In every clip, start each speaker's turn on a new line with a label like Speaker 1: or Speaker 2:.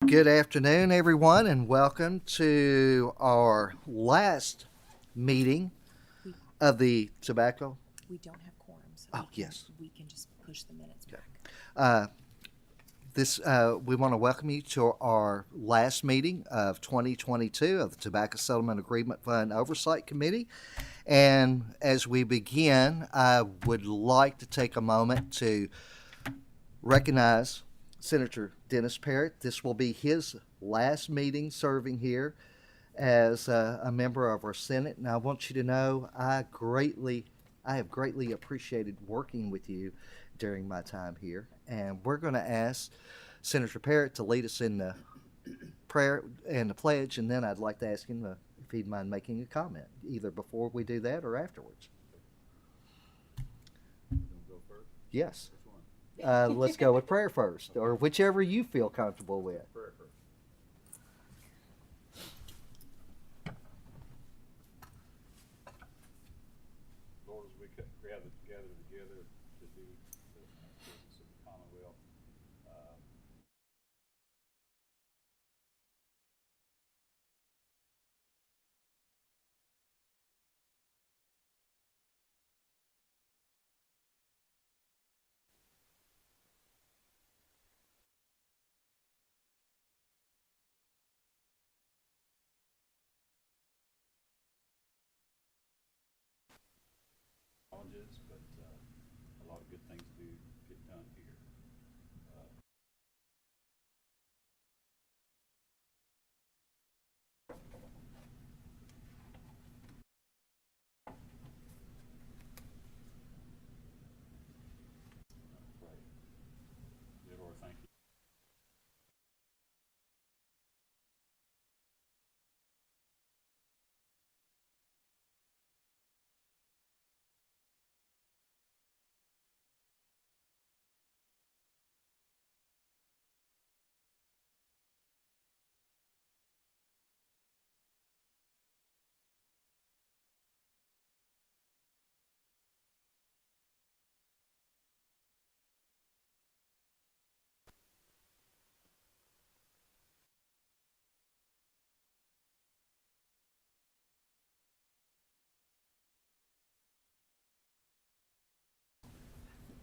Speaker 1: Good afternoon, everyone, and welcome to our last meeting
Speaker 2: We,
Speaker 1: of the tobacco.
Speaker 2: we don't have quorum, so
Speaker 1: Oh, yes.
Speaker 2: we can just push the minutes back.
Speaker 1: Uh, we want to welcome you to our last meeting of 2022 of the Tobacco Settlement Agreement Fund Oversight Committee. And as we begin, I would like to take a moment to recognize Senator Dennis Parrott. This will be his last meeting serving here as a member of our Senate, and I want you to know I have greatly appreciated working with you during my time here. And we're going to ask Senator Parrott to lead us in the prayer and the pledge, and then I'd like to ask him if he'd mind making a comment, either before we do that or afterwards.
Speaker 3: Go first?
Speaker 1: Yes.
Speaker 3: Which one?
Speaker 1: Let's go with prayer first, or whichever you feel comfortable with.
Speaker 3: Prayer first. Lord, as we gather together to do the business of the Commonwealth, challenges, but a lot of good things do get done here. Pray. Dear Lord, thank you.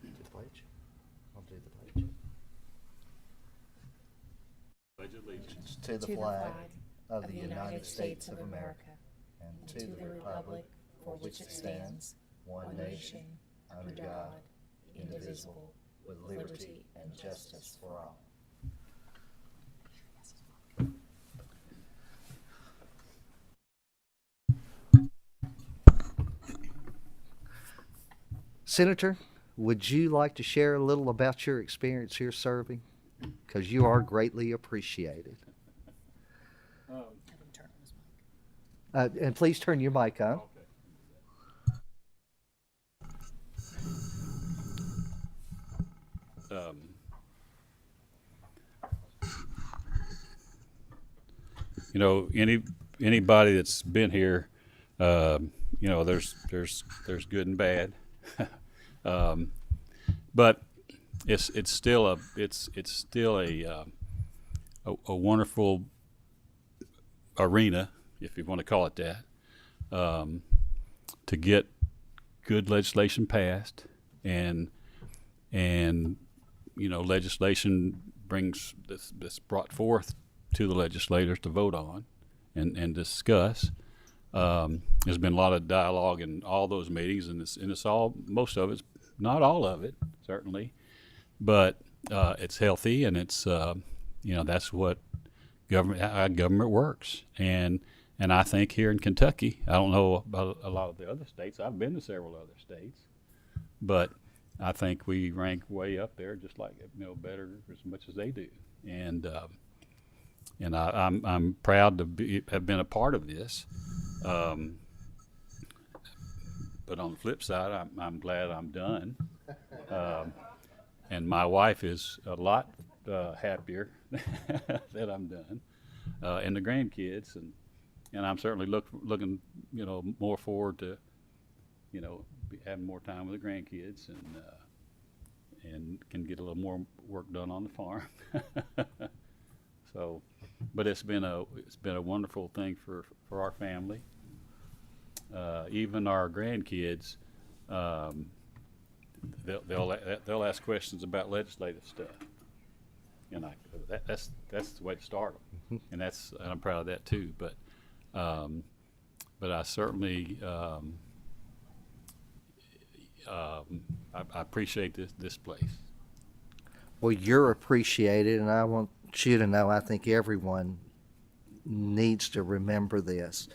Speaker 1: Do the pledge. I'll do the pledge.
Speaker 3: Pledge allegiance
Speaker 1: To the flag of the United States of America and to the republic for which it stands, one nation, under God, indivisible, with liberty and justice for all. Senator, would you like to share a little about your experience here serving? Because you are greatly appreciated.
Speaker 2: Have him turn on his mic.
Speaker 1: And please turn your mic on.
Speaker 3: Okay. Anybody that's been here, there's good and bad, but it's still a wonderful arena, if you want to call it that, to get good legislation passed, and legislation brings this brought forth to the legislators to vote on and discuss. There's been a lot of dialogue in all those meetings, and it's all, most of it, not all of it certainly, but it's healthy, and it's that's what how government works. And I think here in Kentucky, I don't know about a lot of the other states. I've been to several other states, but I think we rank way up there, just like better as much as they do. And I'm proud to have been a part of this. But on the flip side, I'm glad I'm done. And my wife is a lot happier that I'm done, and the grandkids, and I'm certainly looking more forward to having more time with the grandkids, and can get a little more work done on the farm. So, but it's been a wonderful thing for our family. Even our grandkids, they'll ask questions about legislative stuff, and that's the way to start them, and I'm proud of that too. But I certainly I appreciate this place.
Speaker 1: Well, you're appreciated, and I want you to know I think everyone needs to remember this.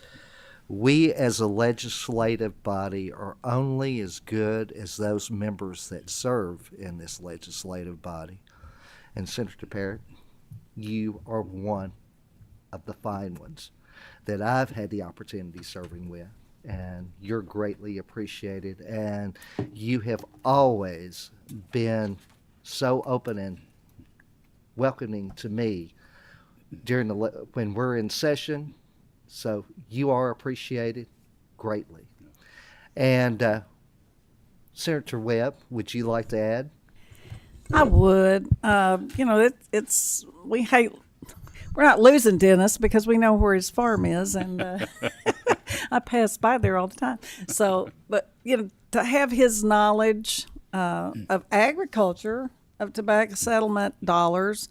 Speaker 1: We as a legislative body are only as good as those members that serve in this legislative body. And Senator Parrott, you are one of the fine ones that I've had the opportunity serving with. And you're greatly appreciated. And you have always been so open and welcoming to me during when we're in session. So you are appreciated greatly. And Senator Webb, would you like to add?
Speaker 2: I would. We hate. We're not losing Dennis because we know where his farm is, and I pass by there all the time. So, but to have his knowledge of agriculture, of tobacco settlement dollars,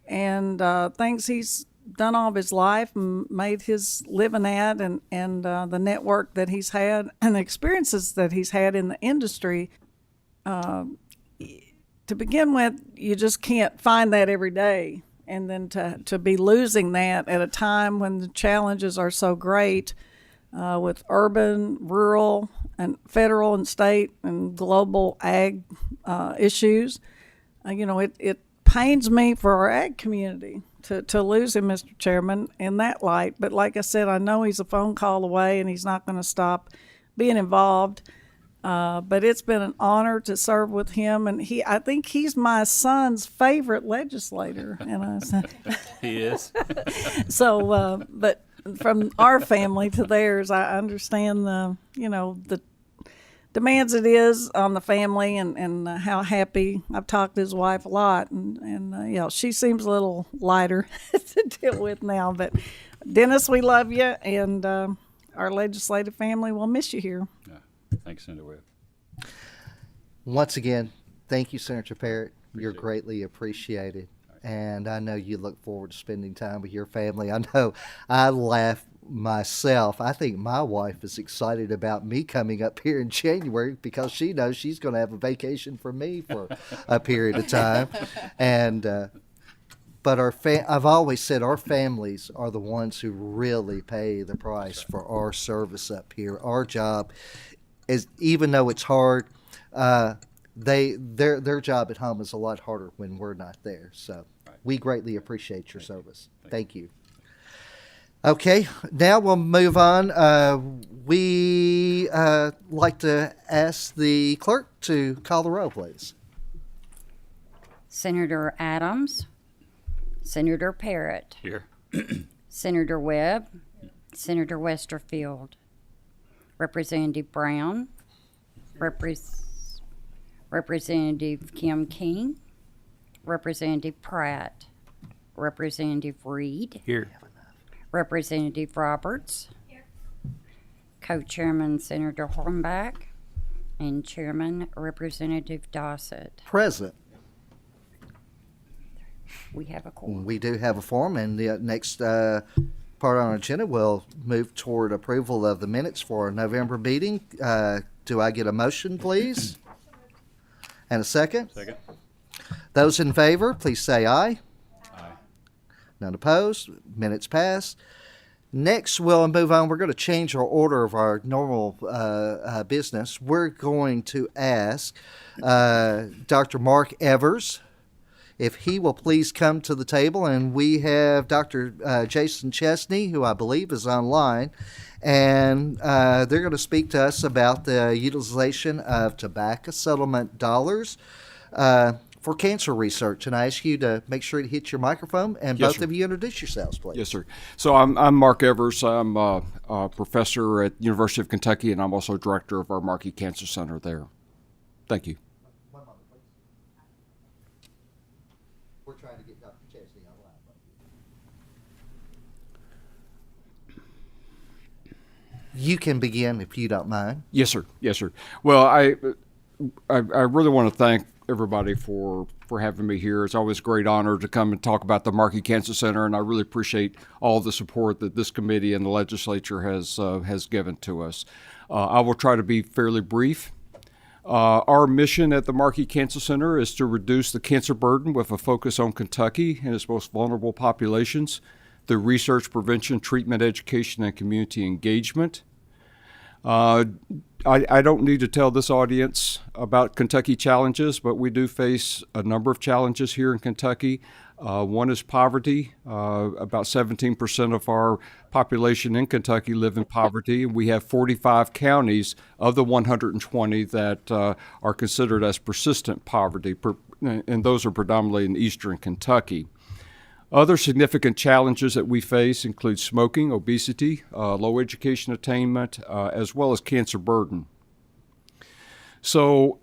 Speaker 2: and things he's done all of his life and made his living at, and the network that he's had and the experiences that he's had in the industry. To begin with, you just can't find that every day. And then to be losing that at a time when the challenges are so great with urban, rural, and federal and state and global ag issues, it pains me for our ag community to lose him, Mr. Chairman, in that light. But like I said, I know he's a phone call away and he's not going to stop being involved. But it's been an honor to serve with him, and I think he's my son's favorite legislator.
Speaker 3: He is.
Speaker 2: So, but from our family to theirs, I understand the demands it is on the family, and how happy. I've talked to his wife a lot, and she seems a little lighter to deal with now. But Dennis, we love you, and our legislative family will miss you here.
Speaker 3: Yeah. Thanks, Senator Webb.
Speaker 1: Once again, thank you, Senator Parrott. You're
Speaker 3: Appreciate it.
Speaker 1: greatly appreciated. And I know you look forward to spending time with your family. I know I laugh myself. I think my wife is excited about me coming up here in January because she knows she's going to have a vacation from me for a period of time. And but I've always said our families are the ones who really pay the price for our service up here. Our job is, even though it's hard, their job at home is a lot harder when we're not there. So we greatly appreciate your service. Thank you. Okay, now we'll move on. We like to ask the clerk to call the roll, please.
Speaker 4: Senator Adams, Senator Parrott,
Speaker 3: Here.
Speaker 4: Senator Webb, Senator Westerfield, Representative Brown, Representative Kim King, Representative Pratt, Representative Reed,
Speaker 3: Here.
Speaker 4: Representative Roberts, Co-Chairman Senator Hornback, and Chairman Representative Dossett.
Speaker 1: Present.
Speaker 4: We have a quorum.
Speaker 1: We do have a form, and the next part on our agenda will move toward approval of the minutes for our November meeting. Do I get a motion, please? And a second?
Speaker 3: Second.
Speaker 1: Those in favor, please say aye.
Speaker 3: Aye.
Speaker 1: None opposed. Minutes pass. Next, we'll move on. We're going to change our order of our normal business. We're going to ask Dr. Mark Evers if he will please come to the table. And we have Dr. Jason Chesney, who I believe is online. And they're going to speak to us about the utilization of tobacco settlement dollars for cancer research. And I ask you to make sure to hit your microphone, and
Speaker 5: Yes,
Speaker 1: both
Speaker 5: sir.
Speaker 1: of you introduce yourselves, please.
Speaker 5: Yes, sir. So I'm Mark Evers. I'm a professor at University of Kentucky, and I'm also director of our Markey Cancer Center there. Thank you.
Speaker 1: One moment, please. We're trying to get Dr. Chesney online. You can begin if you don't mind.
Speaker 5: Yes, sir. Yes, sir. Well, I really want to thank everybody for having me here. It's always a great honor to come and talk about the Markey Cancer Center, and I really appreciate all the support that this committee and the legislature has given to us. I will try to be fairly brief. Our mission at the Markey Cancer Center is to reduce the cancer burden with a focus on Kentucky and its most vulnerable populations through research, prevention, treatment, education, and community engagement. I don't need to tell this audience about Kentucky challenges, but we do face a number of challenges here in Kentucky. One is poverty. About 17% of our population in Kentucky live in poverty. We have 45 counties of the 120 that are considered as persistent poverty, and those are predominantly in eastern Kentucky. Other significant challenges that we face include smoking, obesity, low education attainment, as well as cancer burden. So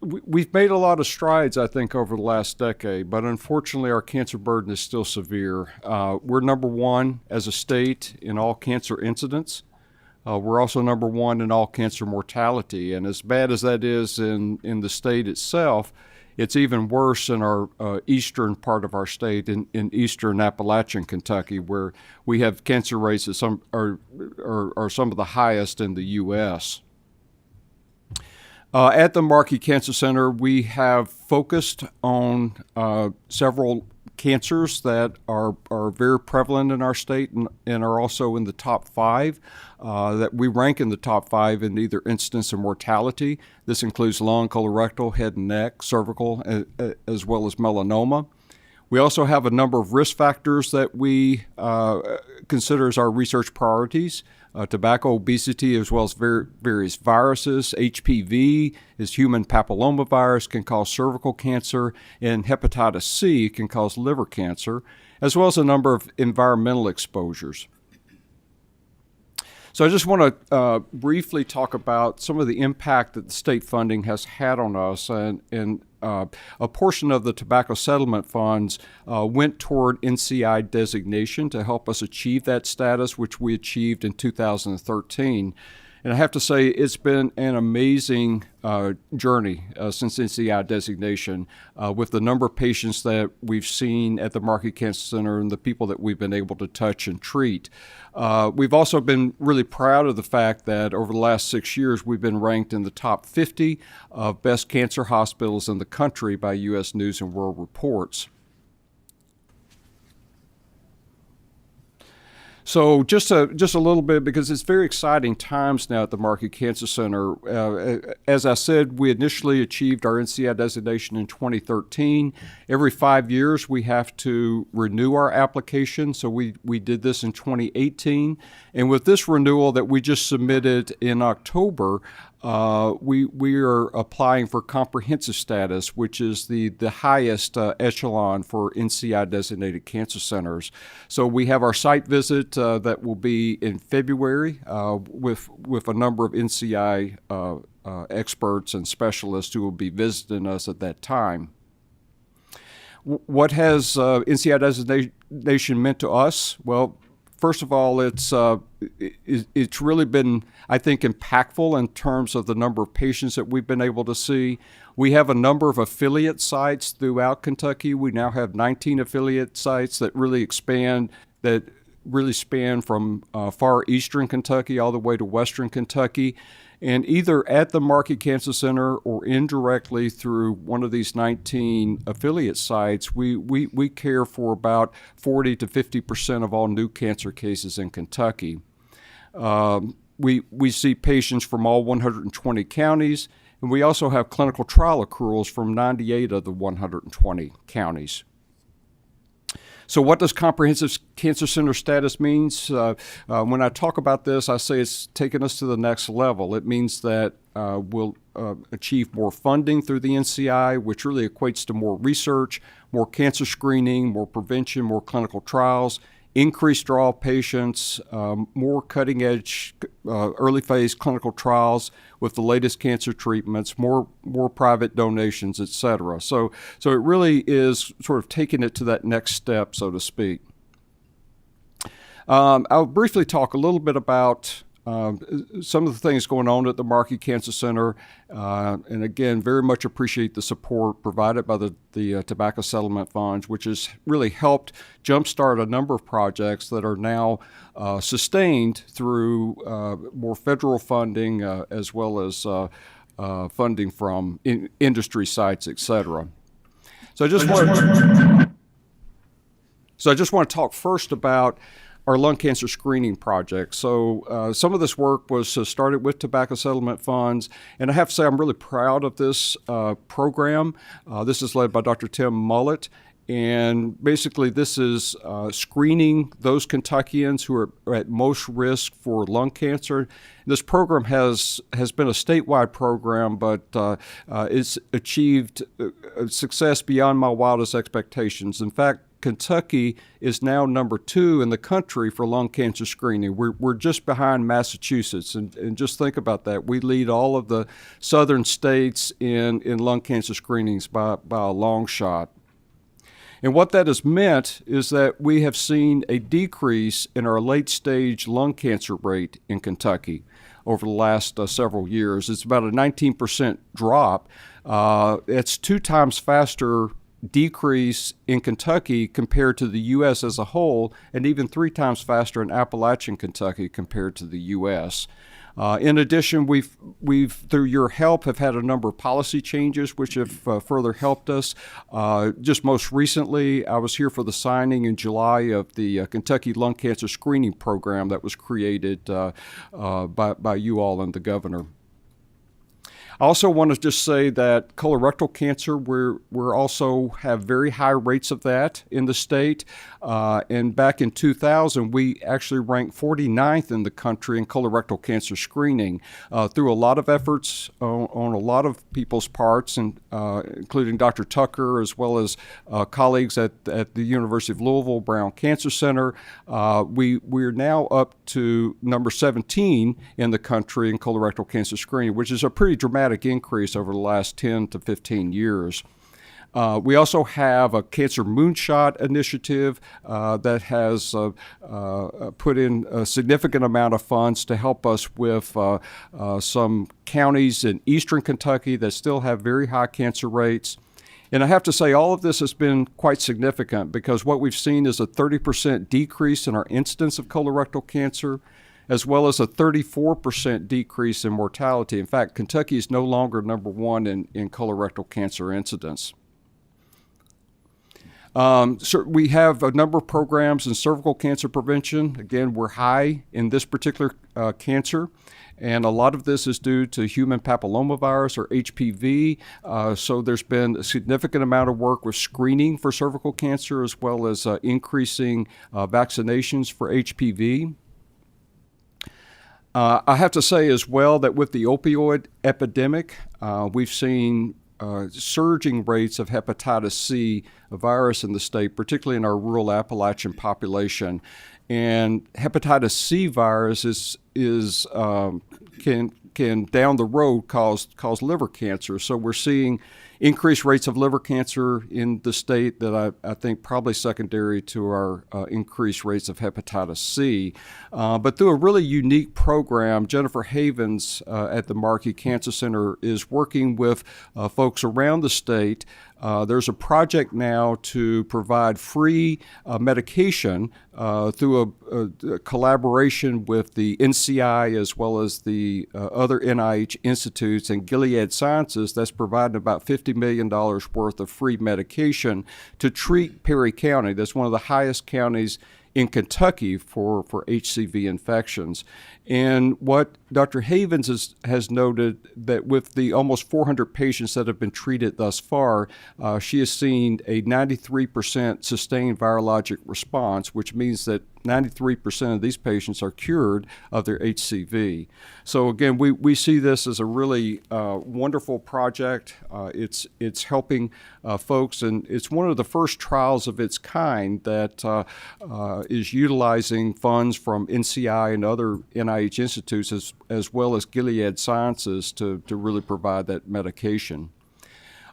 Speaker 5: we've made a lot of strides, I think, over the last decade, but unfortunately our cancer burden is still severe. We're number one as a state in all cancer incidents. We're also number one in all cancer mortality, and as bad as that is in the state itself, it's even worse in our eastern part of our state, in eastern Appalachian Kentucky, where we have cancer rates that are some of the highest in the U.S. At the Markey Cancer Center, we have focused on several cancers that are very prevalent in our state and are also in the top 5, that we rank in the top 5 in either incidence or mortality. This includes lung, colorectal, head and neck, cervical, as well as melanoma. We also have a number of risk factors that we consider as our research priorities. Tobacco, obesity, as well as various viruses. HPV is human papillomavirus, can cause cervical cancer, and hepatitis C can cause liver cancer, as well as a number of environmental exposures. So I just want to briefly talk about some of the impact that the state funding has had on us, and a portion of the tobacco settlement funds went toward NCI designation to help us achieve that status, which we achieved in 2013. And I have to say, it's been an amazing journey since NCI designation with the number of patients that we've seen at the Markey Cancer Center and the people that we've been able to touch and treat. We've also been really proud of the fact that over the last 6 years, we've been ranked in the top 50 of best cancer hospitals in the country by U.S. News and World Reports. So just a little bit, because it's very exciting times now at the Markey Cancer Center. As I said, we initially achieved our NCI designation in 2013. Every 5 years, we have to renew our application. So we did this in 2018. And with this renewal that we just submitted in October, we are applying for comprehensive status, which is the highest echelon for NCI designated cancer centers. So we have our site visit that will be in February with a number of NCI experts and specialists who will be visiting us at that time. What has NCI designation meant to us? Well, first of all, it's really been, I think, impactful in terms of the number of patients that we've been able to see. We have a number of affiliate sites throughout Kentucky. We now have 19 affiliate sites that really span from far eastern Kentucky all the way to western Kentucky. And either at the Markey Cancer Center or indirectly through one of these 19 affiliate sites, we care for about 40 to 50% of all new cancer cases in Kentucky. We see patients from all 120 counties, and we also have clinical trial accruals from 98 of the 120 counties. So what does comprehensive cancer center status means? When I talk about this, I say it's taken us to the next level. It means that we'll achieve more funding through the NCI, which really equates to more research, more cancer screening, more prevention, more clinical trials, increased draw of patients, more cutting-edge early phase clinical trials with the latest cancer treatments, more private donations, et cetera. So it really is sort of taking it to that next step, so to speak. I'll briefly talk a little bit about some of the things going on at the Markey Cancer Center, and again, very much appreciate the support provided by the tobacco settlement funds, which has really helped jumpstart a number of projects that are now sustained through more federal funding as well as funding from industry sites, et cetera. So I just want to talk first about our lung cancer screening project. So some of this work was started with tobacco settlement funds, and I have to say I'm really proud of this program. This is led by Dr. Tim Mullett, and basically this is screening those Kentuckians who are at most risk for lung cancer. This program has been a statewide program, but it's achieved success beyond my wildest expectations. In fact, Kentucky is now number 2 in the country for lung cancer screening. We're just behind Massachusetts, and just think about that. We lead all of the southern states in lung cancer screenings by a long shot. And what that has meant is that we have seen a decrease in our late-stage lung cancer rate in Kentucky over the last several years. It's about a 19% drop. It's 2 times faster decrease in Kentucky compared to the U.S. as a whole, and even 3 times faster in Appalachian Kentucky compared to the U.S. In addition, we've through your help have had a number of policy changes which have further helped us. Just most recently, I was here for the signing in July of the Kentucky Lung Cancer Screening Program that was created by you all and the governor. I also want to just say that colorectal cancer, we're also have very high rates of that in the state. And back in 2000, we actually ranked 49th in the country in colorectal cancer screening through a lot of efforts on a lot of people's parts, and including Dr. Tucker, as well as colleagues at the University of Louisville Brown Cancer Center. We're now up to number 17 in the country in colorectal cancer screening, which is a pretty dramatic increase over the last 10 to 15 years. We also have a Cancer Moonshot initiative that has put in a significant amount of funds to help us with some counties in eastern Kentucky that still have very high cancer rates. And I have to say, all of this has been quite significant, because what we've seen is a 30% decrease in our incidence of colorectal cancer, as well as a 34% decrease in mortality. In fact, Kentucky is no longer number 1 in colorectal cancer incidence. So we have a number of programs in cervical cancer prevention. Again, we're high in this particular cancer, and a lot of this is due to human papillomavirus, or HPV. So there's been a significant amount of work with screening for cervical cancer, as well as increasing vaccinations for HPV. I have to say as well that with the opioid epidemic, we've seen surging rates of hepatitis C virus in the state, particularly in our rural Appalachian population. And hepatitis C virus can down the road cause liver cancer. So we're seeing increased rates of liver cancer in the state that I think probably secondary to our increased rates of hepatitis C. But through a really unique program, Jennifer Havens at the Markey Cancer Center is working with folks around the state. There's a project now to provide free medication through a collaboration with the NCI as well as the other NIH institutes and Gilead Sciences, that's providing about $50 million worth of free medication to treat Perry County. That's one of the highest counties in Kentucky for HCV infections. And what Dr. Havens has noted, that with the almost 400 patients that have been treated thus far, she has seen a 93% sustained virologic response, which means that 93% of these patients are cured of their HCV. So again, we see this as a really wonderful project. It's helping folks, and it's one of the first trials of its kind that is utilizing funds from NCI and other NIH institutes as well as Gilead Sciences to really provide that medication.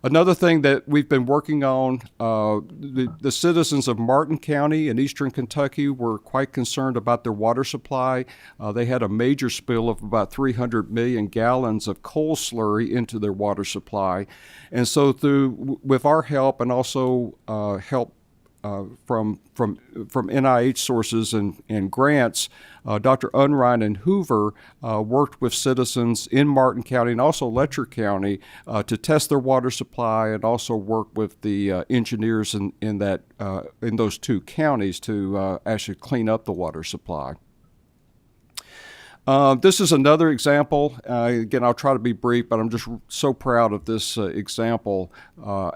Speaker 5: Another thing that we've been working on, the citizens of Martin County in eastern Kentucky were quite concerned about their water supply. They had a major spill of about 300 million gallons of coal slurry into their water supply. And so with our help and also help from NIH sources and grants, Dr. Unrein and Hoover worked with citizens in Martin County and also Letcher County to test their water supply, and also work with the engineers in those two counties to actually clean up the water supply. This is another example. Again, I'll try to be brief, but I'm just so proud of this example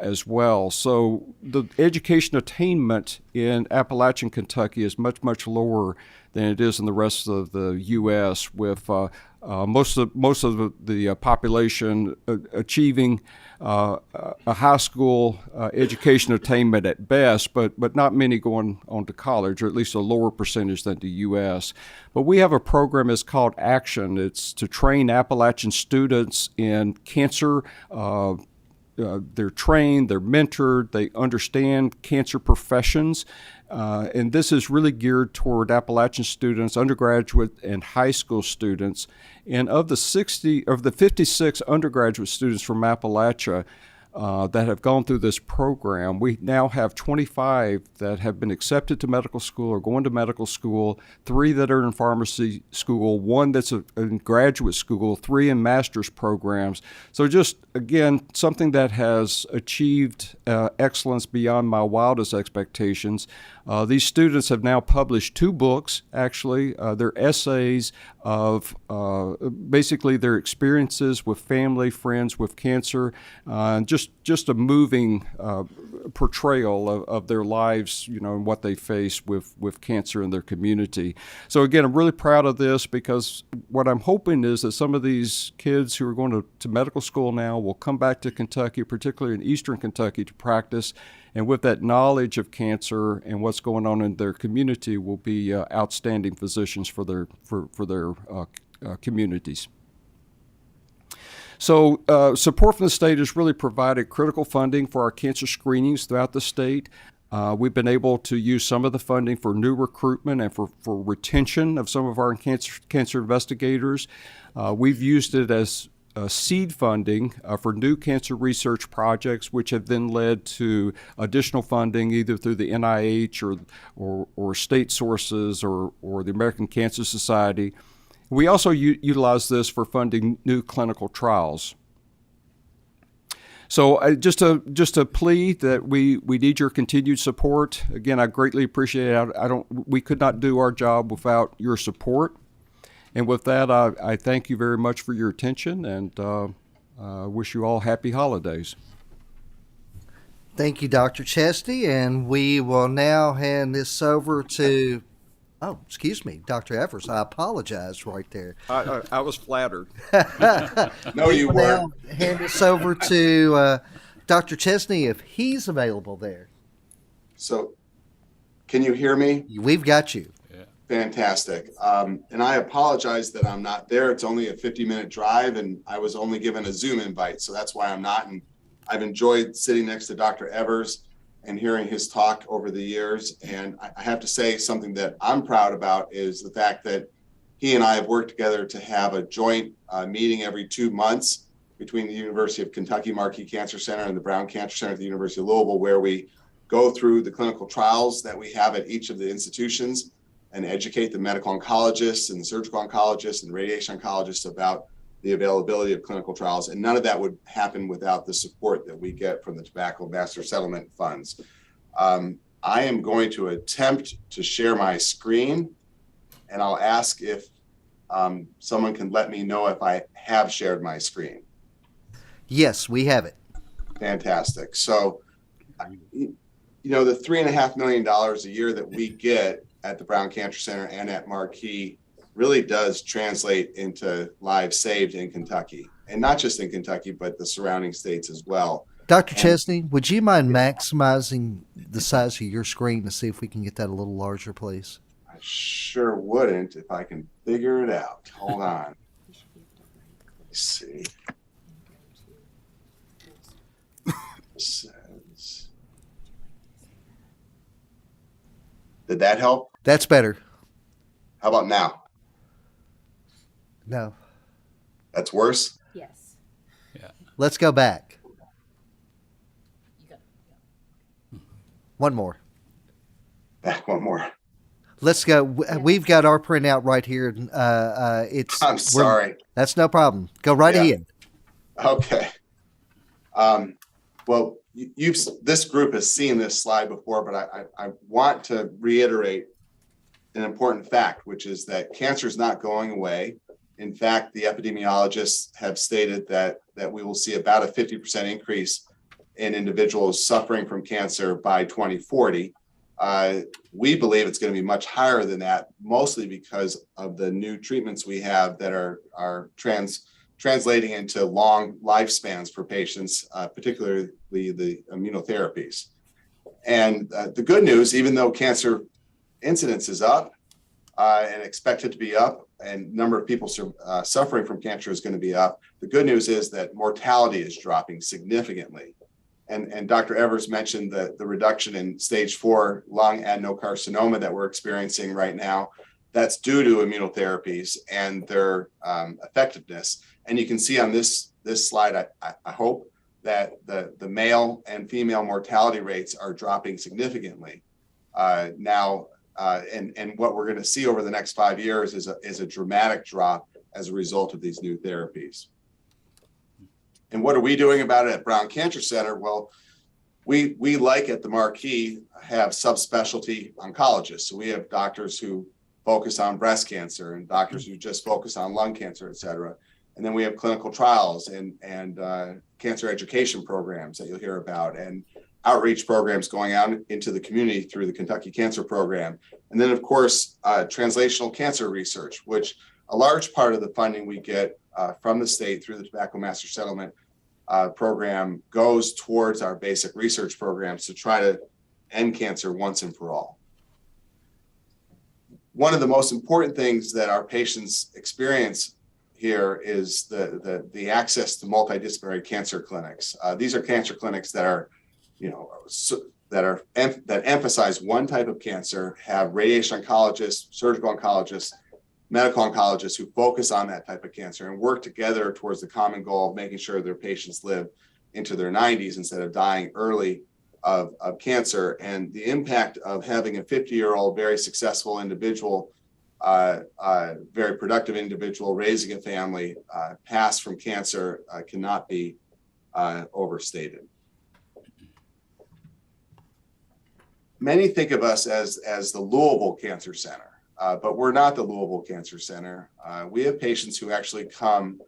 Speaker 5: as well. So the education attainment in Appalachian Kentucky is much, much lower than it is in the rest of the U.S., with most of the population achieving a high school education attainment at best, but not many going on to college, or at least a lower percentage than the U.S. But we have a program that's called Action. It's to train Appalachian students in cancer. They're trained, they're mentored, they understand cancer professions. And this is really geared toward Appalachian students, undergraduate and high school students. And of the 56 undergraduate students from Appalachia that have gone through this program, we now have 25 that have been accepted to medical school or going to medical school, 3 that are in pharmacy school, 1 that's in graduate school, 3 in master's programs. So just, again, something that has achieved excellence beyond my wildest expectations. These students have now published 2 books, actually. They're essays of basically their experiences with family, friends with cancer, and just a moving portrayal of their lives, and what they face with cancer in their community. So again, I'm really proud of this, because what I'm hoping is that some of these kids who are going to medical school now will come back to Kentucky, particularly in eastern Kentucky, to practice. And with that knowledge of cancer and what's going on in their community, will be outstanding physicians for their communities. So support from the state has really provided critical funding for our cancer screenings throughout the state. We've been able to use some of the funding for new recruitment and for retention of some of our cancer investigators. We've used it as seed funding for new cancer research projects, which have then led to additional funding either through the NIH or state sources or the American Cancer Society. We also utilize this for funding new clinical trials. So just a plea that we need your continued support. Again, I greatly appreciate it. We could not do our job without your support. And with that, I thank you very much for your attention, and wish you all happy holidays.
Speaker 1: Thank you, Dr. Chesney, and we will now hand this over to, Dr. Evers. I apologize right there.
Speaker 5: I was flattered.
Speaker 6: No, you
Speaker 1: We'll now
Speaker 6: weren't.
Speaker 1: hand this over to Dr. Chesney, if he's available there.
Speaker 6: So, can you hear me?
Speaker 1: We've got you.
Speaker 6: Fantastic. And I apologize that I'm not there. It's only a 50-minute drive, and I was only given a Zoom invite, so that's why I'm not. And I've enjoyed sitting next to Dr. Evers and hearing his talk over the years. And I have to say, something that I'm proud about is the fact that he and I have worked together to have a joint meeting every 2 months between the University of Kentucky Markey Cancer Center and the Brown Cancer Center at the University of Louisville, where we go through the clinical trials that we have at each of the institutions and educate the medical oncologists and the surgical oncologists and radiation oncologists about the availability of clinical trials. And none of that would happen without the support that we get from the Tobacco Master Settlement Funds. I am going to attempt to share my screen, and I'll ask if someone can let me know if I have shared my screen.
Speaker 1: Yes, we have it.
Speaker 6: Fantastic. So, the $3.5 million a year that we get at the Brown Cancer Center and at Marquis really does translate into lives saved in Kentucky, and not just in Kentucky, but the surrounding states as well.
Speaker 1: Dr. Chesney, would you mind maximizing the size of your screen to see if we can get that a little larger, please?
Speaker 6: I sure wouldn't if I can figure it out. Hold on. Let's see. says, did that help?
Speaker 1: That's better.
Speaker 6: How about now?
Speaker 1: No.
Speaker 6: That's worse?
Speaker 4: Yes.
Speaker 1: Let's go back. One more.
Speaker 6: Back one more.
Speaker 1: Let's go. We've got our printout right here.
Speaker 6: I'm sorry.
Speaker 1: That's no problem. Go right
Speaker 6: Yeah.
Speaker 1: ahead.
Speaker 6: Okay. Well, this group has seen this slide before, but I want to reiterate an important fact, which is that cancer is not going away. In fact, the epidemiologists have stated that we will see about a 50% increase in individuals suffering from cancer by 2040. We believe it's going to be much higher than that, mostly because of the new treatments we have that are translating into long lifespans for patients, particularly the immunotherapies. And the good news, even though cancer incidence is up and expected to be up, and number of people suffering from cancer is going to be up, the good news is that mortality is dropping significantly. And Dr. Evers mentioned the reduction in stage 4 lung adenocarcinoma that we're experiencing right now. That's due to immunotherapies and their effectiveness. And you can see on this slide, I hope, that the male and female mortality rates are dropping significantly now. And what we're going to see over the next 5 years is a dramatic drop as a result of these new therapies. And what are we doing about it at Brown Cancer Center? Well, we like at the Marquee have subspecialty oncologists. So we have doctors who focus on breast cancer and doctors who just focus on lung cancer, et cetera. And then we have clinical trials and cancer education programs that you'll hear about, and outreach programs going out into the community through the Kentucky Cancer Program. And then, of course, translational cancer research, which a large part of the funding we get from the state through the Tobacco Master Settlement program goes towards our basic research programs to try to end cancer once and for all. One of the most important things that our patients experience here is the access to multidisciplinary cancer clinics. These are cancer clinics that are, that emphasize one type of cancer, have radiation oncologists, surgical oncologists, medical oncologists who focus on that type of cancer and work together towards the common goal of making sure their patients live into their 90s instead of dying early of cancer. And the impact of having a 50-year-old, very successful individual, very productive individual raising a family, pass from cancer cannot be overstated. Many think of us as the Louisville Cancer Center. But we're not the Louisville Cancer Center. We have patients who actually come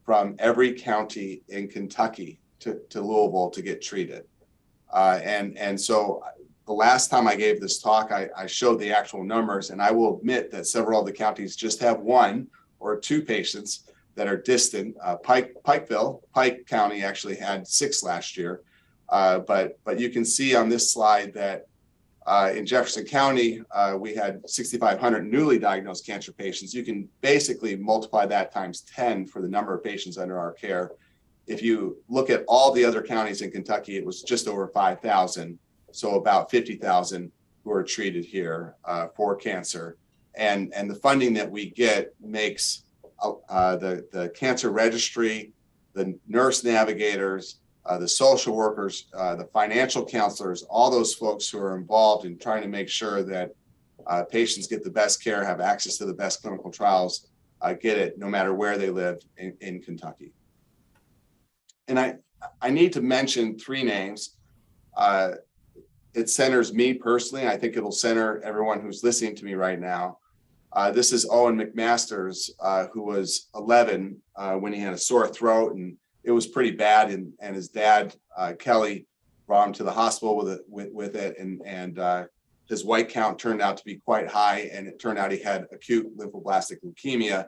Speaker 6: from every county in Kentucky to Louisville to get treated. And so the last time I gave this talk, I showed the actual numbers, and I will admit that several of the counties just have 1 or 2 patients that are distant. Pike County actually had 6 last year. But you can see on this slide that in Jefferson County, we had 6,500 newly diagnosed cancer patients. You can basically multiply that times 10 for the number of patients under our care. If you look at all the other counties in Kentucky, it was just over 5,000. So about 50,000 who are treated here for cancer. And the funding that we get makes the cancer registry, the nurse navigators, the social workers, the financial counselors, all those folks who are involved in trying to make sure that patients get the best care, have access to the best clinical trials, get it no matter where they live in Kentucky. And I need to mention 3 names. It centers me personally. I think it'll center everyone who's listening to me right now. This is Owen McMasters, who was 11 when he had a sore throat, and it was pretty bad. And his dad, Kelly, brought him to the hospital with it. And his white count turned out to be quite high. And it turned out he had acute lymphoblastic leukemia.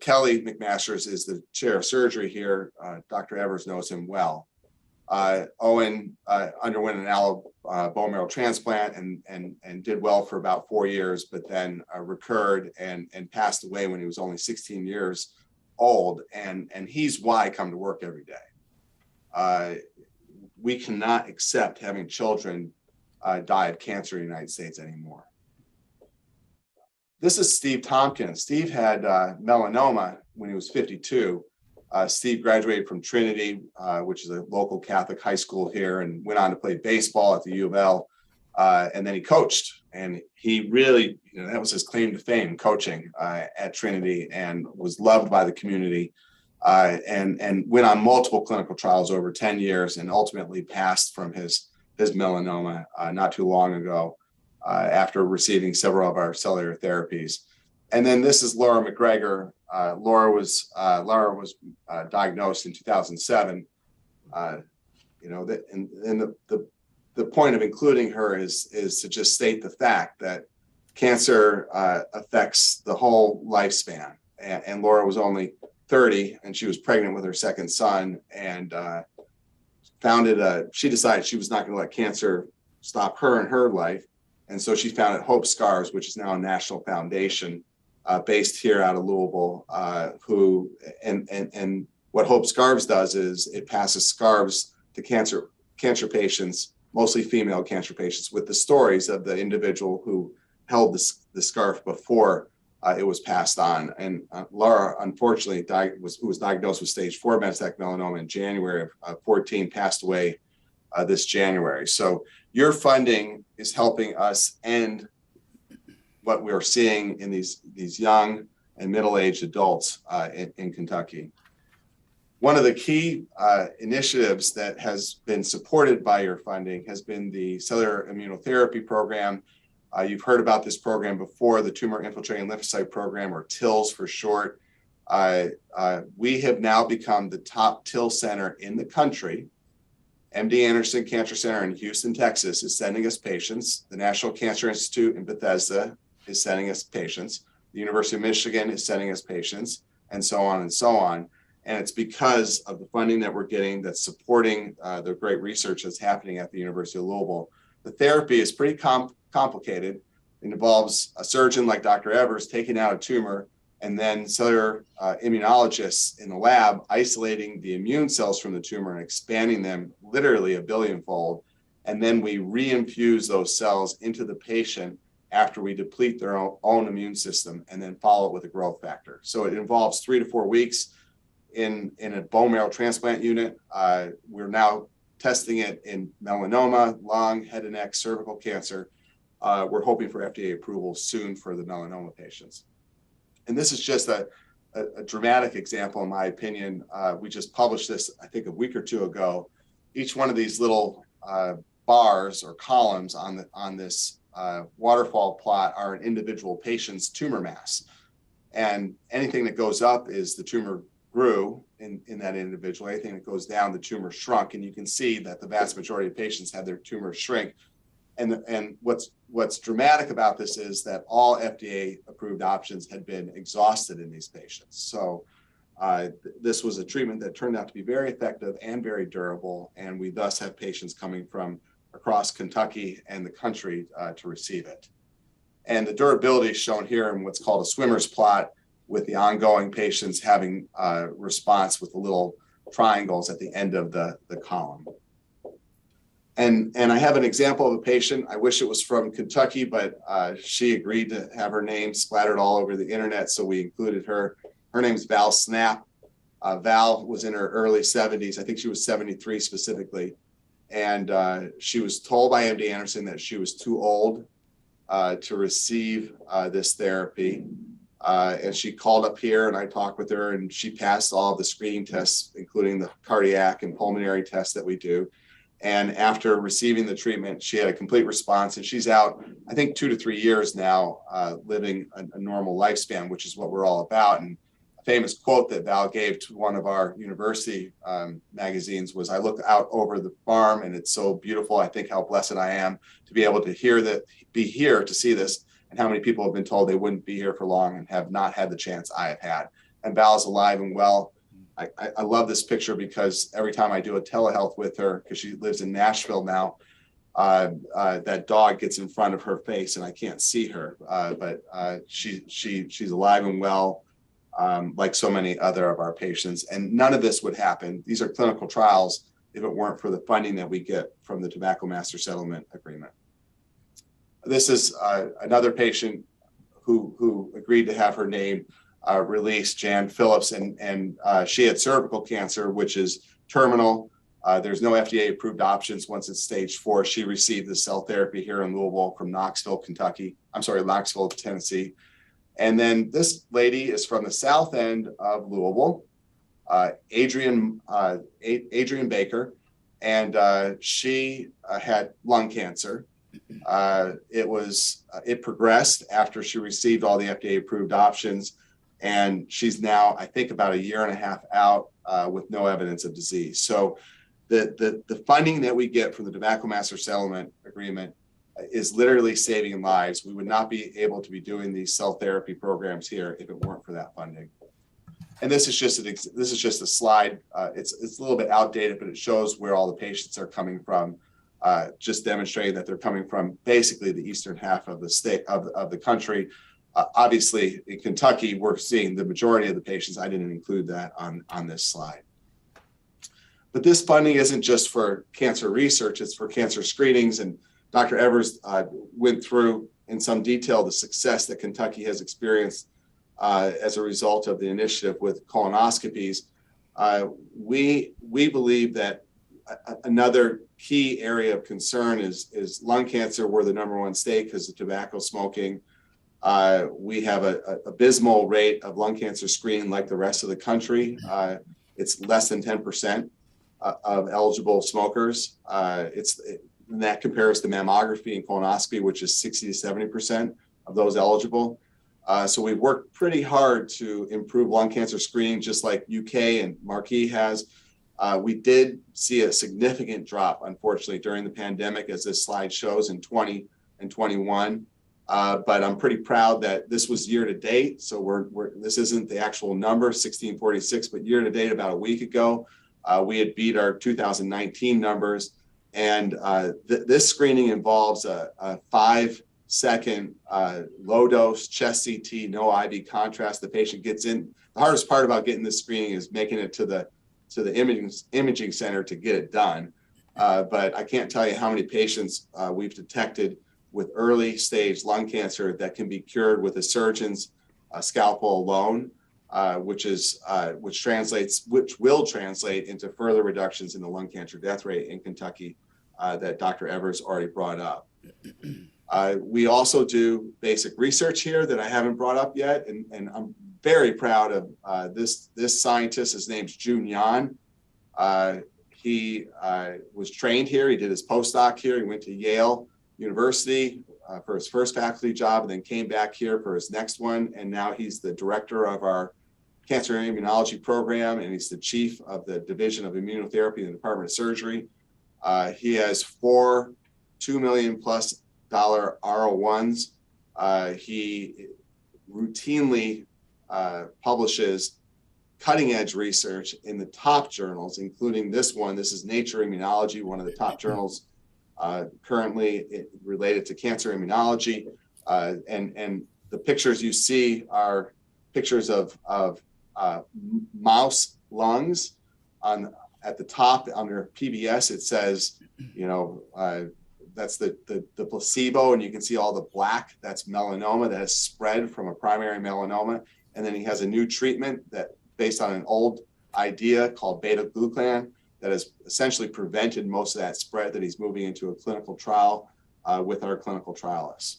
Speaker 6: Kelly McMasters is the chair of surgery here. Dr. Evers knows him well. Owen underwent an allo bone marrow transplant and did well for about 4 years, but then recurred and passed away when he was only 16 years old. And he's why I come to work every day. we cannot accept having children die of cancer in the United States anymore. This is Steve Tompkins. Steve had melanoma when he was 52. Steve graduated from Trinity, which is a local Catholic high school here, and went on to play baseball at the U of L. And then he coached, and he really, that was his claim to fame, coaching at Trinity, and was loved by the community, and went on multiple clinical trials over 10 years, and ultimately passed from his melanoma not too long ago after receiving several of our cellular therapies. And then this is Laura McGregor. Laura was diagnosed in 2007. The point of including her is to just state the fact that cancer affects the whole lifespan. And Laura was only 30, and she was pregnant with her second son, and she decided she was not going to let cancer stop her in her life. And so she founded Hope Scarves, which is now a national foundation based here out of Louisville, and what Hope Scarves does is it passes scarves to cancer patients, mostly female cancer patients, with the stories of the individual who held the scarf before it was passed on. And Laura, unfortunately, who was diagnosed with stage 4 metastatic melanoma in January of 14, passed away this January. So your funding is helping us end what we are seeing in these young and middle-aged adults in Kentucky. One of the key initiatives that has been supported by your funding has been the cellular immunotherapy program. You've heard about this program before, the Tumor Infiltrating Lymphocyte Program, or TILS for short. We have now become the top TIL center in the country. MD Anderson Cancer Center in Houston, Texas is sending us patients. The National Cancer Institute in Bethesda is sending us patients. The University of Michigan is sending us patients, and so on and so on. And it's because of the funding that we're getting that's supporting the great research that's happening at the University of Louisville. The therapy is pretty complicated. It involves a surgeon like Dr. Evers taking out a tumor, and then cellular immunologists in the lab isolating the immune cells from the tumor and expanding them literally a billionfold. And then we reinfuse those cells into the patient after we deplete their own immune system, and then follow it with a growth factor. So it involves 3 to 4 weeks in a bone marrow transplant unit. We're now testing it in melanoma, lung, head and neck, cervical cancer. We're hoping for FDA approval soon for the melanoma patients. And this is just a dramatic example, in my opinion. We just published this, I think, a week or two ago. Each one of these little bars or columns on this waterfall plot are an individual patient's tumor mass. And anything that goes up is the tumor grew in that individual. Anything that goes down, the tumor shrunk. And you can see that the vast majority of patients had their tumors shrink. And what's dramatic about this is that all FDA approved options had been exhausted in these patients. So this was a treatment that turned out to be very effective and very durable. And we thus have patients coming from across Kentucky and the country to receive it. And the durability is shown here in what's called a swimmer's plot, with the ongoing patients having response with the little triangles at the end of the column. And I have an example of a patient. I wish it was from Kentucky, but she agreed to have her name splattered all over the internet, so we included her. Her name's Val Snap. Val was in her early 70s. I think she was 73 specifically. And she was told by MD Anderson that she was too old to receive this therapy. And she called up here, and I talked with her, and she passed all of the screening tests, including the cardiac and pulmonary tests that we do. And after receiving the treatment, she had a complete response, and she's out, I think, 2 to 3 years now, living a normal lifespan, which is what we're all about. And a famous quote that Val gave to one of our university magazines was, "I look out over the farm, and it's so beautiful. I think how blessed I am to be able to be here to see this, and how many people have been told they wouldn't be here for long and have not had the chance I have had." And Val is alive and well. I love this picture because every time I do a telehealth with her, because she lives in Nashville now, that dog gets in front of her face and I can't see her, but she's alive and well, like so many other of our patients. And none of this would happen. These are clinical trials. if it weren't for the funding that we get from the Tobacco Master Settlement Agreement. This is another patient who agreed to have her name released, Jan Phillips, and she had cervical cancer, which is terminal. There's no FDA approved options once it's stage 4. She received the cell therapy here in Louisville from Knoxville, Tennessee. And then this lady is from the south end of Louisville, Adrian Baker, and she had lung cancer. It progressed after she received all the FDA approved options, and she's now, I think, about 1.5 years out with no evidence of disease. So the funding that we get from the Tobacco Master Settlement Agreement is literally saving lives. We would not be able to be doing these cell therapy programs here if it weren't for that funding. And this is just a slide. It's a little bit outdated, but it shows where all the patients are coming from. Just demonstrating that they're coming from basically the eastern half of the state of the country. Obviously, in Kentucky, we're seeing the majority of the patients. I didn't include that on this slide. But this funding isn't just for cancer research, it's for cancer screenings. And Dr. Evers went through in some detail the success that Kentucky has experienced as a result of the initiative with colonoscopies. We believe that another key area of concern is lung cancer. We're the #1 state because of tobacco smoking. We have an abysmal rate of lung cancer screening like the rest of the country. It's less than 10% of eligible smokers. And that compares to mammography and colonoscopy, which is 60 to 70% of those eligible. So we've worked pretty hard to improve lung cancer screening, just like UK and Marquis has. We did see a significant drop, unfortunately, during the pandemic, as this slide shows in 20 and 21. But I'm pretty proud that this was year to date. So this isn't the actual number, 1646, but year to date, about a week ago, we had beat our 2019 numbers. And this screening involves a 5-second low dose chest CT, no IV contrast. The patient gets in. The hardest part about getting this screening is making it to the imaging center to get it done. But I can't tell you how many patients we've detected with early stage lung cancer that can be cured with a surgeon's scalpel alone, which will translate into further reductions in the lung cancer death rate in Kentucky that Dr. Evers already brought up. We also do basic research here that I haven't brought up yet, and I'm very proud of this scientist. His name's Jun Yan. He was trained here. He did his postdoc here. He went to Yale University for his first faculty job, and then came back here for his next one. And now he's the director of our cancer immunology program, and he's the chief of the division of immunotherapy in the Department of Surgery. He has 4 $2 million+ R01s. He routinely publishes cutting edge research in the top journals, including this one. This is Nature Immunology, one of the top journals currently related to cancer immunology. And the pictures you see are pictures of mouse lungs. At the top under PBS, it says, that's the placebo, and you can see all the black. That's melanoma that has spread from a primary melanoma. And then he has a new treatment that based on an old idea called beta-glucan that has essentially prevented most of that spread, that he's moving into a clinical trial with our clinical trialists.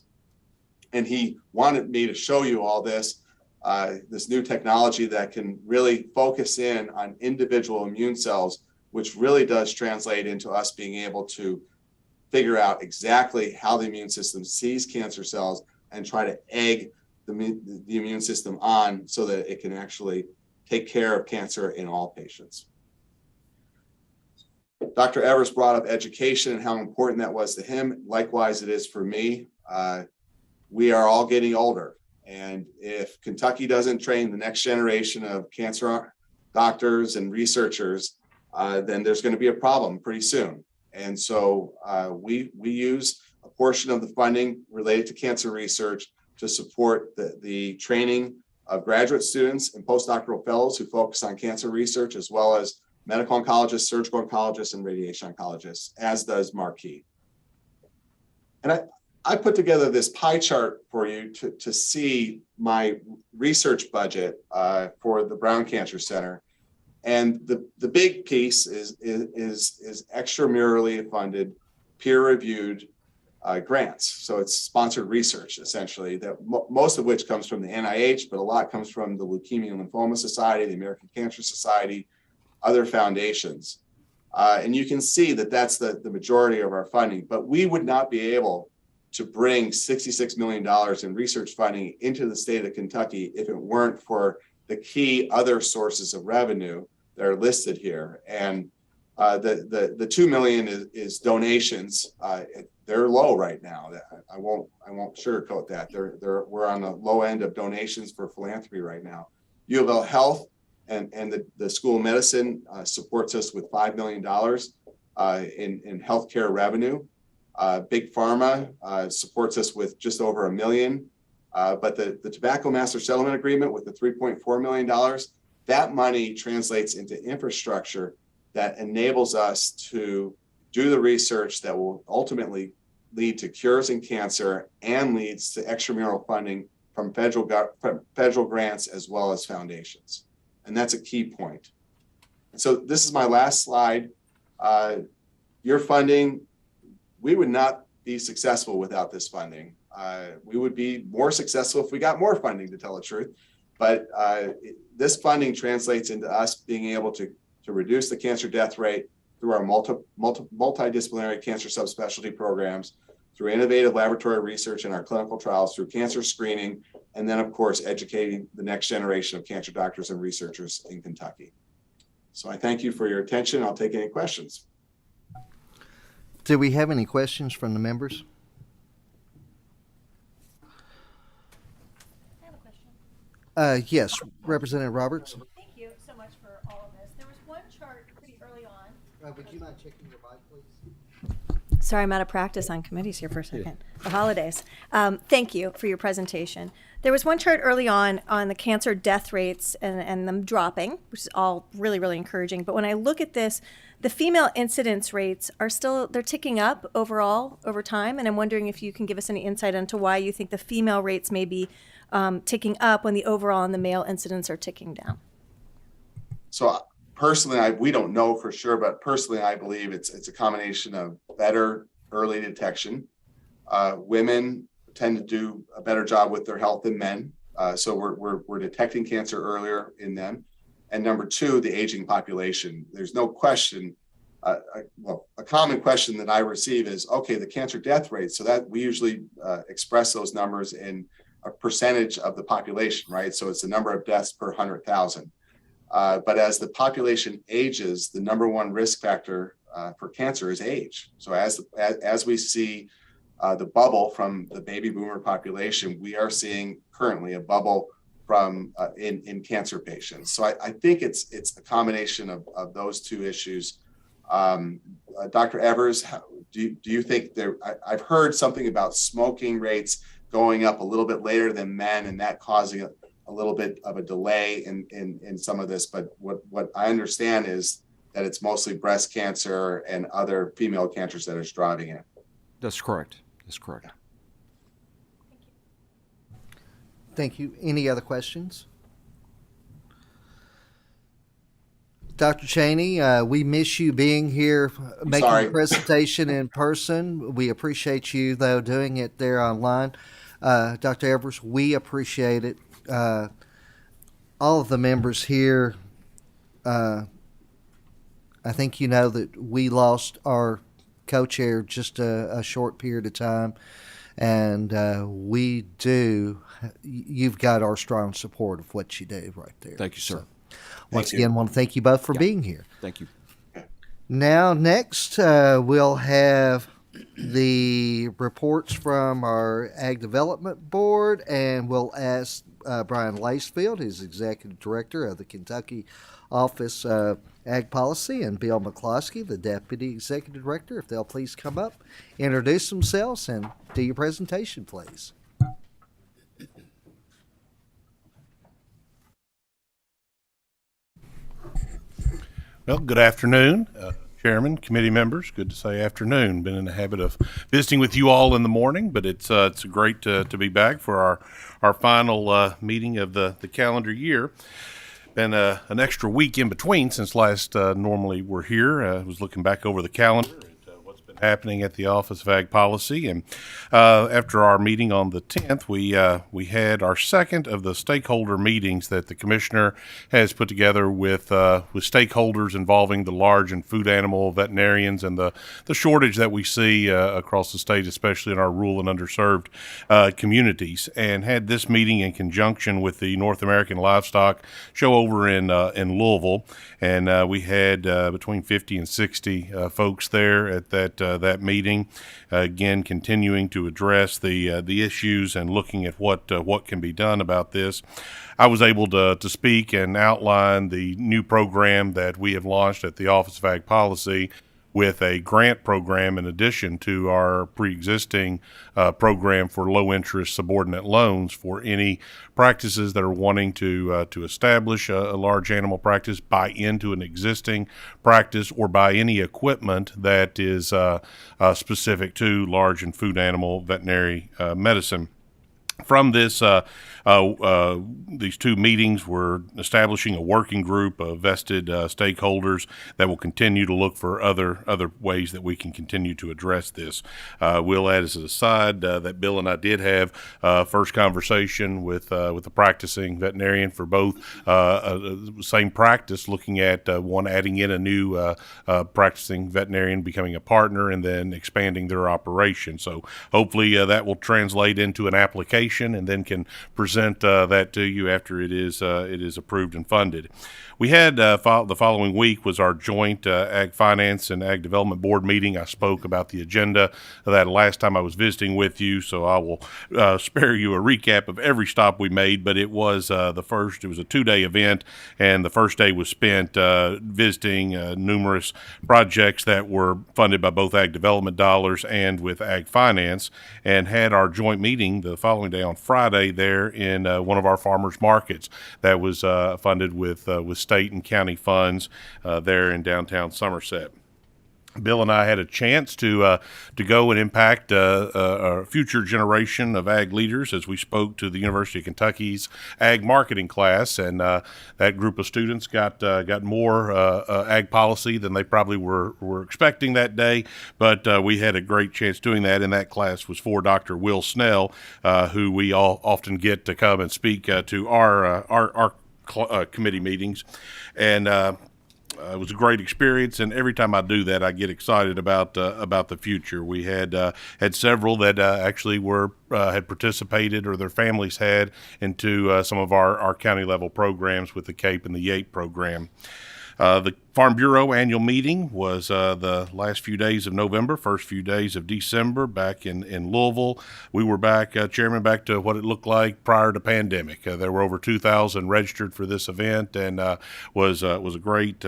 Speaker 6: And he wanted me to show you all this new technology that can really focus in on individual immune cells, which really does translate into us being able to figure out exactly how the immune system sees cancer cells and try to egg the immune system on so that it can actually take care of cancer in all patients. Dr. Evers brought up education and how important that was to him. Likewise, it is for me. We are all getting older. And if Kentucky doesn't train the next generation of cancer doctors and researchers, then there's going to be a problem pretty soon. And so we use a portion of the funding related to cancer research to support the training of graduate students and postdoctoral fellows who focus on cancer research, as well as medical oncologists, surgical oncologists, and radiation oncologists, as does Marquis. And I put together this pie chart for you to see my research budget for the Brown Cancer Center. And the big piece is extramurally funded, peer-reviewed grants. So it's sponsored research, essentially, that most of which comes from the NIH, but a lot comes from the Leukemia and Lymphoma Society, the American Cancer Society, other foundations. And you can see that that's the majority of our funding, but we would not be able to bring $66 million in research funding into the state of Kentucky if it weren't for the key other sources of revenue that are listed here. And the 2 million is donations. They're low right now. I won't sugarcoat that. We're on the low end of donations for philanthropy right now. U of L Health and the School of Medicine supports us with $5 million in healthcare revenue. Big Pharma supports us with just over $1 million. But the Tobacco Master Settlement Agreement with the $3.4 million, that money translates into infrastructure that enables us to do the research that will ultimately lead to cures in cancer and leads to extramural funding from federal grants as well as foundations. And that's a key point. So this is my last slide. Your funding, we would not be successful without this funding. We would be more successful if we got more funding, to tell the truth. But this funding translates into us being able to reduce the cancer death rate through our multidisciplinary cancer subspecialty programs, through innovative laboratory research and our clinical trials, through cancer screening, and then, of course, educating the next generation of cancer doctors and researchers in Kentucky. So I thank you for your attention. I'll take any questions.
Speaker 1: Do we have any questions from the members?
Speaker 7: I have a question.
Speaker 1: Yes, Representative Roberts.
Speaker 7: Thank you so much for all of this. There was one chart pretty early on.
Speaker 1: Would you mind checking your mic, please?
Speaker 7: Sorry, I'm out of practice on committees here for a second. The holidays. Thank you for your presentation. There was one chart early on the cancer death rates and them dropping, which is all really, really encouraging. But when I look at this, the female incidence rates are still, they're ticking up overall over time. And I'm wondering if you can give us any insight into why you think the female rates may be ticking up when the overall and the male incidents are ticking down.
Speaker 6: So personally, we don't know for sure, but personally, I believe it's a combination of better early detection. Women tend to do a better job with their health than men, so we're detecting cancer earlier in them. And number two, the aging population. There's no question. A common question that I receive is, okay, the cancer death rate. So that we usually express those numbers in a percentage of the population, right? So it's the number of deaths per 100,000. But as the population ages, the number one risk factor for cancer is age. So as we see the bubble from the baby boomer population, we are seeing currently a bubble from in cancer patients. So I think it's a combination of those two issues. Dr. Evers, do you think there? I've heard something about smoking rates going up a little bit later than men, and that causing a little bit of a delay in some of this. But what I understand is that it's mostly breast cancer and other female cancers that is driving it.
Speaker 5: That's correct. That's correct.
Speaker 1: Thank you. Any other questions? Dr. Cheney, we miss you being here, making
Speaker 6: sorry.
Speaker 1: the presentation in person. We appreciate you, though, doing it there online. Dr. Evers, we appreciate it. All of the members here, I think you know that we lost our co-chair just a short period of time, and you've got our strong support of what you do right there.
Speaker 5: Thank you, sir.
Speaker 1: So, once again, I want to thank you both for being here.
Speaker 5: Thank you.
Speaker 1: Now, next, we'll have the reports from our Ag Development Board, and we'll ask Brian Lacefield, who's Executive Director of the Kentucky Office of Ag Policy, and Bill McCloskey, the Deputy Executive Director, if they'll please come up, introduce themselves, and do your presentation, please.
Speaker 8: Well, good afternoon, Chairman, committee members. Good to say afternoon. Been in the habit of visiting with you all in the morning, but it's great to be back for our final meeting of the calendar year. Been an extra week in between since last normally we're here. I was looking back over the calendar at what's been happening at the Office of Ag Policy, and after our meeting on the 10th, we had our second of the stakeholder meetings that the commissioner has put together with stakeholders involving the large and food animal veterinarians and the shortage that we see across the state, especially in our rural and underserved communities. And had this meeting in conjunction with the North American Livestock Show over in Louisville, and we had between 50 and 60 folks there at that meeting. Again, continuing to address the issues and looking at what can be done about this. I was able to speak and outline the new program that we have launched at the Office of Ag Policy, with a grant program in addition to our pre-existing program for low-interest subordinate loans for any practices that are wanting to establish a large animal practice, buy into an existing practice, or buy any equipment that is specific to large and food animal veterinary medicine. From this, these two meetings, we're establishing a working group of vested stakeholders that will continue to look for other ways that we can continue to address this. We'll add as an aside that Bill and I did have first conversation with a practicing veterinarian for both same practice, looking at one adding in a new practicing veterinarian, becoming a partner, and then expanding their operation. So hopefully that will translate into an application, and then can present that to you after it is approved and funded. We had the following week was our joint Ag Finance and Ag Development Board meeting. I spoke about the agenda of that last time I was visiting with you, so I will spare you a recap of every stop we made, but it was it was a 2-day event, and the first day was spent visiting numerous projects that were funded by both Ag Development dollars and with Ag Finance, and had our joint meeting the following day on Friday there in one of our farmers markets that was funded with state and county funds there in downtown Somerset. Bill and I had a chance to go and impact a future generation of ag leaders as we spoke to the University of Kentucky's ag marketing class, and that group of students got more ag policy than they probably were expecting that day. But we had a great chance doing that, and that class was for Dr. Will Snell, who we all often get to come and speak to our committee meetings, and it was a great experience, and every time I do that, I get excited about the future. We had several that actually had participated, or their families had, into some of our county level programs with the CAPE and the YAPE program. The Farm Bureau annual meeting was the last few days of November, first few days of December, back in Louisville. We were back, Chairman, back to what it looked like prior to pandemic. There were over 2,000 registered for this event, and was a great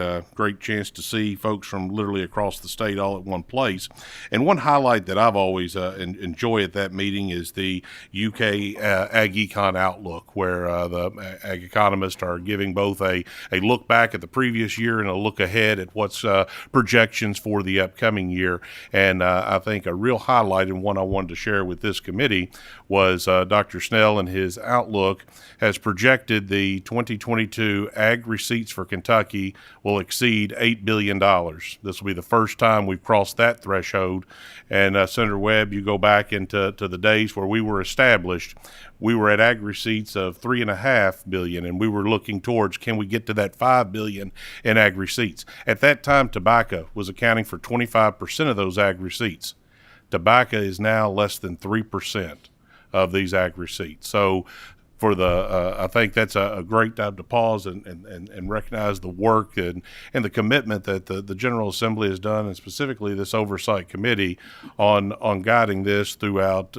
Speaker 8: chance to see folks from literally across the state all at one place. And one highlight that I've always enjoy at that meeting is the UK Ag Econ Outlook, where the ag economists are giving both a look back at the previous year and a look ahead at what's projections for the upcoming year. And I think a real highlight, and one I wanted to share with this committee, was Dr. Snell and his outlook has projected the 2022 ag receipts for Kentucky will exceed $8 billion. This will be the first time we've crossed that threshold. And Senator Webb, you go back into the days where we were established, we were at ag receipts of $3.5 billion, and we were looking towards, can we get to that $5 billion in ag receipts? At that time, tobacco was accounting for 25% of those ag receipts. Tobacco is now less than 3% of these ag receipts. So for I think that's a great time to pause and recognize the work and the commitment that the General Assembly has done, and specifically this Oversight Committee on guiding this throughout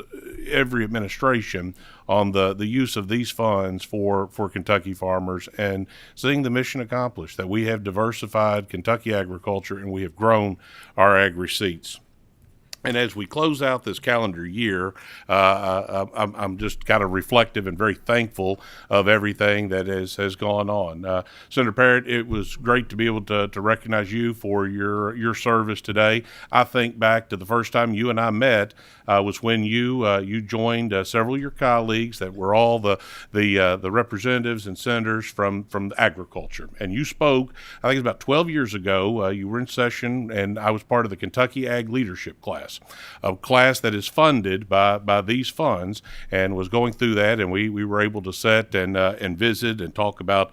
Speaker 8: every administration on the use of these funds for Kentucky farmers, and seeing the mission accomplished, that we have diversified Kentucky agriculture and we have grown our ag receipts. And as we close out this calendar year, I'm just kind of reflective and very thankful of everything that has gone on. Senator Parrott, it was great to be able to recognize you for your service today. I think back to the first time you and I met was when you joined several of your colleagues that were all the representatives and senators from agriculture, and you spoke. I think it was about 12 years ago. You were in session, and I was part of the Kentucky Ag Leadership class. A class that is funded by these funds, and was going through that, and we were able to sit and visit and talk about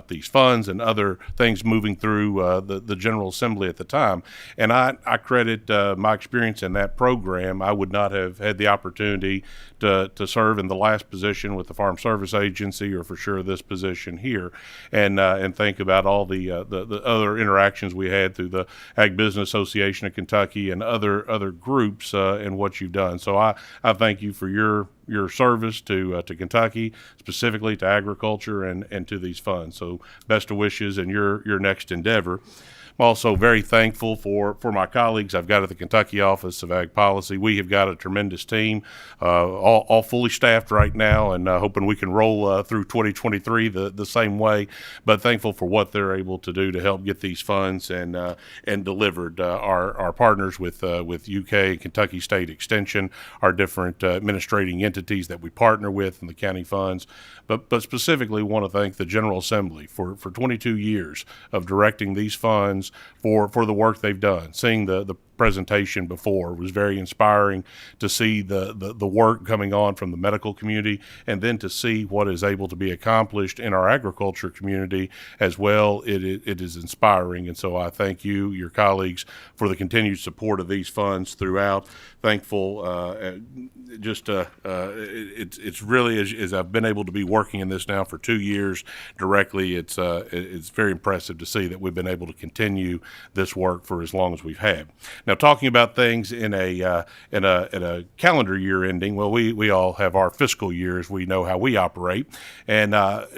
Speaker 8: these funds and other things moving through the General Assembly at the time. And I credit my experience in that program. I would not have had the opportunity to serve in the last position with the Farm Service Agency, or for sure this position here, and think about all the other interactions we had through the Ag Business Association of Kentucky and other groups and what you've done. So I thank you for your service to Kentucky, specifically to agriculture and to these funds. So best of wishes in your next endeavor. I'm also very thankful for my colleagues I've got at the Kentucky Office of Ag Policy. We have got a tremendous team, all fully staffed right now, and hoping we can roll through 2023 the same way. But thankful for what they're able to do to help get these funds and delivered. Our partners with UK, Kentucky State Extension, our different administrating entities that we partner with in the county funds. But specifically want to thank the General Assembly for 22 years of directing these funds for the work they've done. Seeing the presentation before was very inspiring to see the work coming on from the medical community, and then to see what is able to be accomplished in our agriculture community as well. It is inspiring, and so I thank you, your colleagues, for the continued support of these funds throughout. Thankful, it's really, as I've been able to be working in this now for 2 years directly, it's very impressive to see that we've been able to continue this work for as long as we've had. Now, talking about things in a calendar year ending, well, we all have our fiscal years. We know how we operate, and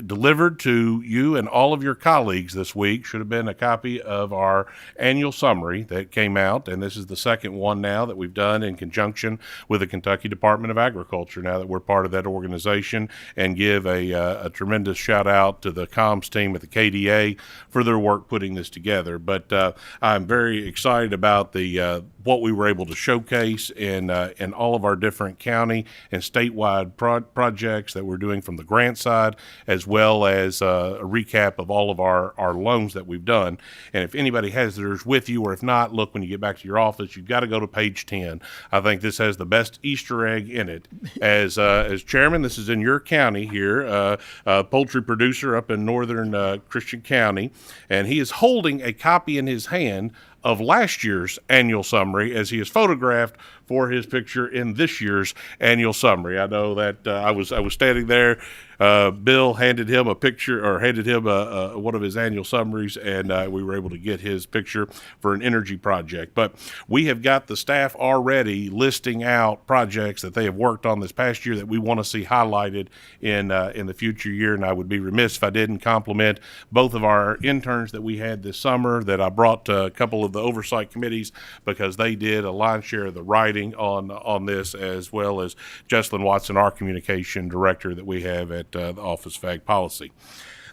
Speaker 8: delivered to you and all of your colleagues this week should have been a copy of our annual summary that came out, and this is the second one now that we've done in conjunction with the Kentucky Department of Agriculture. Now that we're part of that organization, and give a tremendous shout out to the comms team at the KDA for their work putting this together. But I'm very excited about the what we were able to showcase in all of our different county and statewide projects that we're doing from the grant side, as well as a recap of all of our loans that we've done. And if anybody has theirs with you, or if not, look, when you get back to your office, you've got to go to page 10. I think this has the best Easter egg in it. As chairman, this is in your county here, poultry producer up in northern Christian County, and he is holding a copy in his hand of last year's annual summary, as he is photographed for his picture in this year's annual summary. I know that I was standing there. Bill handed him a picture, or handed him one of his annual summaries, and we were able to get his picture for an energy project. But we have got the staff already listing out projects that they have worked on this past year that we want to see highlighted in the future year. And I would be remiss if I didn't compliment both of our interns that we had this summer, that I brought to a couple of the oversight committees, because they did a lion's share of the writing on this, as well as Jesslyn Watson, our communication director that we have at the Office of Ag Policy.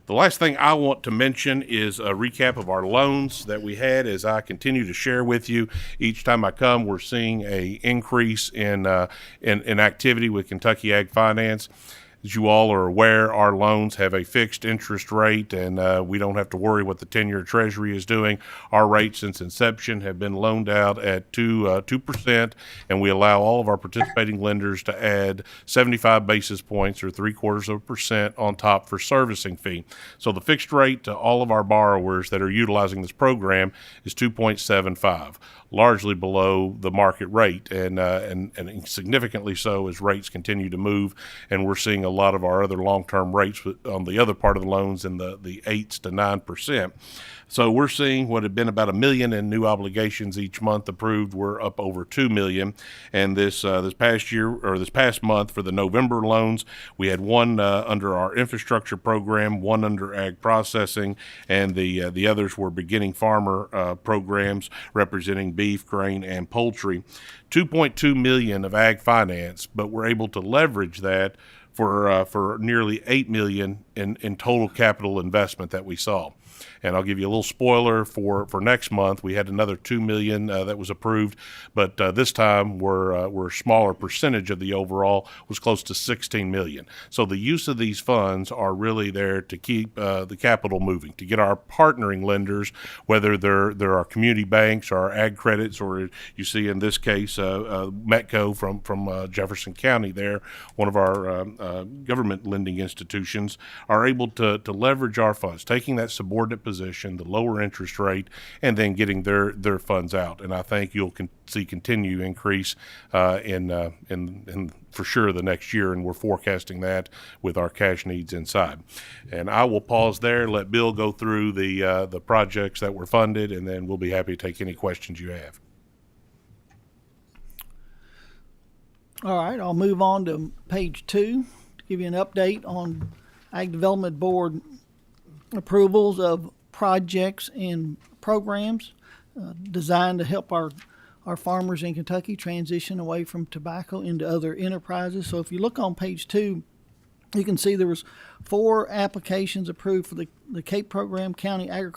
Speaker 8: The last thing I want to mention is a recap of our loans that we had. As I continue to share with you, each time I come, we're seeing a increase in activity with Kentucky Ag Finance. As you all are aware, our loans have a fixed interest rate, and we don't have to worry what the 10-year Treasury is doing. Our rates since inception have been loaned out at 2%, and we allow all of our participating lenders to add 75 basis points, or 0.75% on top for servicing fee. So the fixed rate to all of our borrowers that are utilizing this program is 2.75. Largely below the market rate, and significantly so as rates continue to move, and we're seeing a lot of our other long-term rates on the other part of the loans in the 8s to 9%. So we're seeing what had been about $1 million in new obligations each month approved. We're up over $2 million. And this past month for the November loans, we had one under our infrastructure program, one under ag processing, and the others were beginning farmer programs representing beef, grain, and poultry. 2.2 million of ag finance, but we're able to leverage that for nearly $8 million in total capital investment that we saw. And I'll give you a little spoiler for next month. We had another $2 million that was approved, but this time we're a smaller percentage of the overall, was close to $16 million. So the use of these funds are really there to keep the capital moving, to get our partnering lenders, whether they're our community banks or our ag credits, or you see in this case Metco from Jefferson County there, one of our government lending institutions, are able to leverage our funds, taking that subordinate position, the lower interest rate, and then getting their funds out. And I think you'll see continue increase in for sure the next year, and we're forecasting that with our cash needs inside. And I will pause there, let Bill go through the projects that were funded, and then we'll be happy to take any questions you have.
Speaker 9: All right, I'll move on to page 2 to give you an update on Ag Development Board approvals of projects and programs designed to help our farmers in Kentucky transition away from tobacco into other enterprises. So if you look on page 2, you can see there was 4 applications approved for the CAPE program, County Agriculture